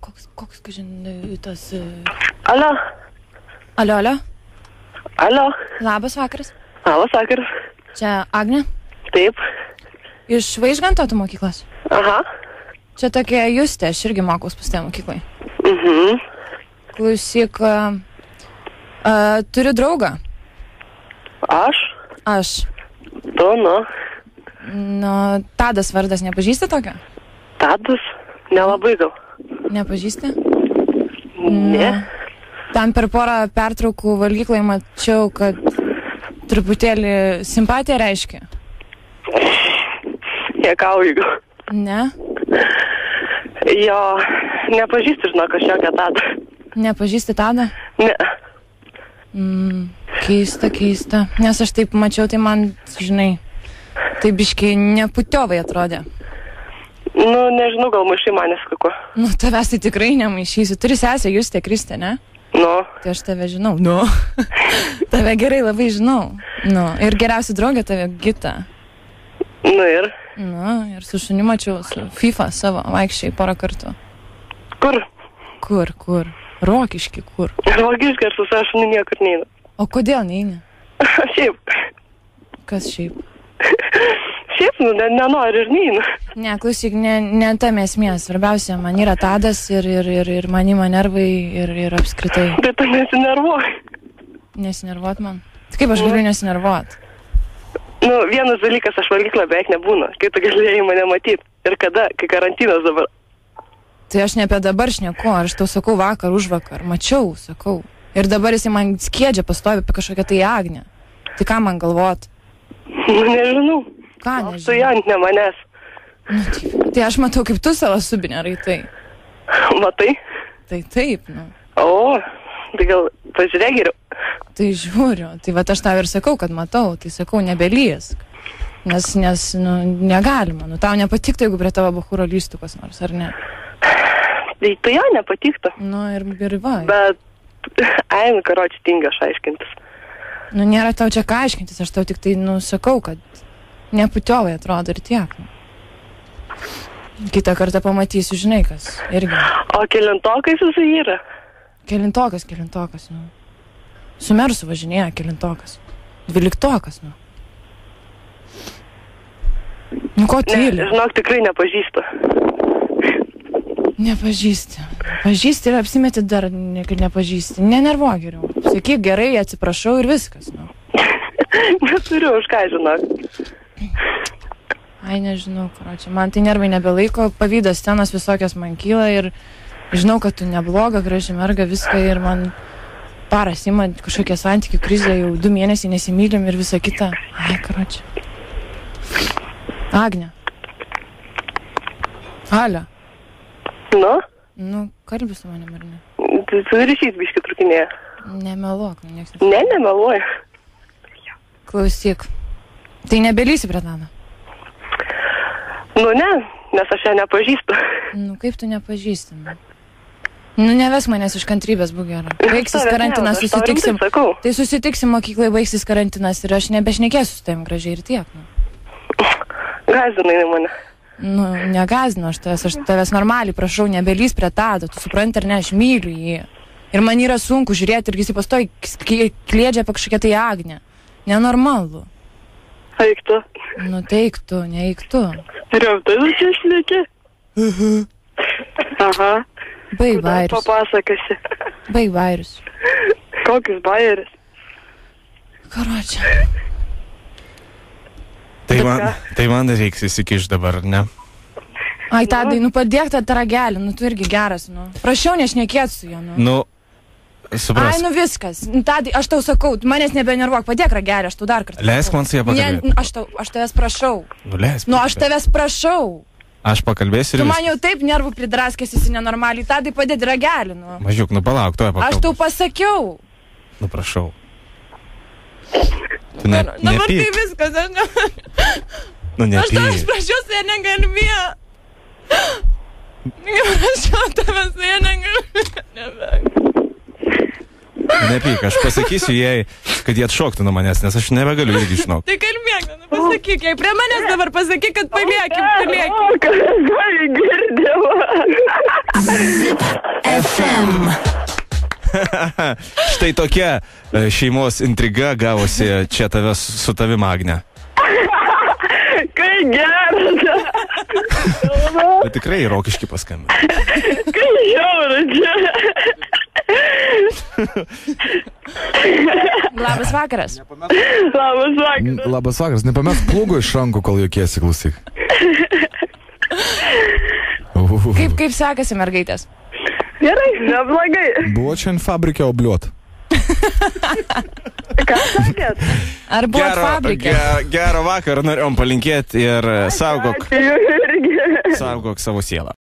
Koks, žinai, tas... Alio. Alio. Labas vakaras. Labas vakaras. Čia Agnė? Taip. Iš Vaižganto tu mokyklos? Aha. Čia tokia Justė, aš irgi mokaus pas tave mokyklai. Klausyk, turiu draugą. Aš. Tu, Nu, Tadas vardas, nepažįsti tokio? Tadas? Nelabai gal. Nepažįsti? Ne. Tam per porą pertraukų valgyklai mačiau, kad truputėlį simpatiją reiškia. Niekauju gal. Ne? Jo, nepažįsti, žinok, aš jokią Tadą. Nepažįsti Tadą? Ne. Keista. Nes aš taip mačiau, tai man, žinai, tai biškai neputiovai atrodė. Nu, nežinau, gal maišai manęs kako. Nu, tavęs tai tikrai nemaišysiu. Turi sesę Justė Kristė, ne? Nu. Tai aš tave žinau. Nu. Tave gerai labai žinau. Nu, ir geriausia draugė tave Gita. Nu ir? Nu, ir su šuniu mačiau, su FIFA savo vaikščiai porą kartų. Kur? Rokiški, kur? Rokiški, aš su savo šuniu niekur neinu. O kodėl neini? Šiaip. Kas šiaip? Šiaip, nenoriu ir neinu. Ne, klausyk, ne tam esmės. Svarbiausia, man yra Tadas ir man ima nervai ir apskritai. Bet tu nesinervuoji. Nesinervuot man? Tai kaip aš galiu nesinervuot? Nu, vienas dalykas, aš valgyklą beveik nebūna. Kai tu galėjai mane matyti. Ir kada, kai karantinas dabar. Tai aš ne apie dabar šneku, aš tau sakau vakar, užvakar. Mačiau, sakau. Ir dabar jisai man skiedžia pastovi apie kažkokią tai Agnę. Tai ką man galvot? Nu, nežinau. Ką nežinau? Tu ant ne manęs. Nu, tai aš matau, kaip tu savo subinę raitai. Matai? Tai taip, nu. O, tai gal pažiūrėk geriau. Tai žiūriu. Tai va aš tau ir sakau, kad matau. Tai sakau, nebelysk. Nes nu, negalima. Nu, tau nepatiktų, jeigu prie tavo bachūro lystų kas nors, ar ne? Tai jo nepatiktų. Nu, ir va. Bet, nu, karoči, tingi aš aiškintis. Nu, nėra tau čia ką aiškintis. Aš tau tik tai, nu, sakau, kad neputiovai atrodo ir tiek. Kitą kartą pamatysiu, žinai, kas irgi. O kelintokai susi yra? Kelintokas, nu. Su Mersu važinėja kelintokas. 12, nu. Nu, ko tyli? Ne, žinok, tikrai nepažįstu. Nepažįsti. Pažįsti ir apsimeti dar, kad nepažįsti. Nenervuok geriau. Sakyk gerai, atsiprašau ir viskas, nu. Neturiu už ką, žinok. Ai, nežinau, karoči. Man tai nervai nebelaiko, pavydas scenos visokios man kyla ir žinau, kad tu nebloga, graži merga, viską ir man paras ima kažkokie santykių krizė, jau 2 mėnesiai nesimylim ir visa kita. Ai, karoči. Agnė. Alio. Nu? Nu, kalbi su manim, ar ne? Tu ryšys biški trukinėja. Nemeluok, nu, nieks ne. Ne, nemeluoju. Klausyk. Tai nebelysi prie Tado? Nu, ne, nes aš ją nepažįstu. Nu, kaip tu nepažįsti? Nu, nevesk manęs iš kantrybės, būk gera. Baigsis karantinas, susitiksim. Tai susitiksim mokyklai, baigsis karantinas ir aš nebešnekėsiu su tavim gražiai ir tiek, nu. Gazinai mane. Nu, negazinu aš tavęs normaliai, prašau, nebelys prie Tado, tu supranti ar ne, aš myliu jį. Ir man yra sunku žiūrėti, irgi jis pastoji kliedžia apie kažkokią tai Agnę. Nenormalu. Eik tu. Nu, tai eik tu, neeik tu. Rimtai čia šneki? Aha. Baig bairius. Papasakasi. Baig bairius. Kokius bairius? Karočią. Tai man reiks įsikiš dabar, ne? Ai, Tadai, nu padėk tą ragelį, nu tu irgi geras, nu. Prašiau nešnekėt su juo, nu. Nu, supras. Ai, nu viskas. Tadai, aš tau sakau, manęs nebenervuok, padėk ragelį, aš tau dar kartą. Leisk man su ją pakalbėti. Aš tavęs prašau. Nu, leisk. Nu, aš tavęs prašau. Aš pakalbėsiu ir tu man jau taip nervų pridraskęs esi nenormaliai, Tadai padėti ragelį, nu. Mažiuk, nu palauk, tu pakalbėsiu. Aš tau pasakiau. Nu, prašau. Tu nepyk. Dabar tai viskas, aš ne... Nu, nepyk. Aš tavęs prašiau su ją negalbėjo. Prašiau tavęs su ją negalbėjo. Nepyk, aš pasakysiu jai, kad jie atšoktų nuo manęs, nes aš nebegaliu irgi išnauk. Tai kalbėk, nu pasakyk jai, prie manęs dabar pasakyk, kad paliekim. O, ką girdėjau. Štai tokia šeimos intriga gavosi čia su tavim, Agne. Kai geras. Bet tikrai Rokiškį paskambino. Kai žiaura. Labas vakaras. Labas vakaras. Labas vakaras. Nepamesk plūgo iš rankų, kol juokiesi, klausyk. Kaip sekasi, mergaitės? Gerai, neblogai. Buvo čia ant fabrike obliuot. Ką sakėt? Ar buvo fabrike? Gero vakaro norėjom palinkėti ir saugok Ačiū irgi. savo sielą.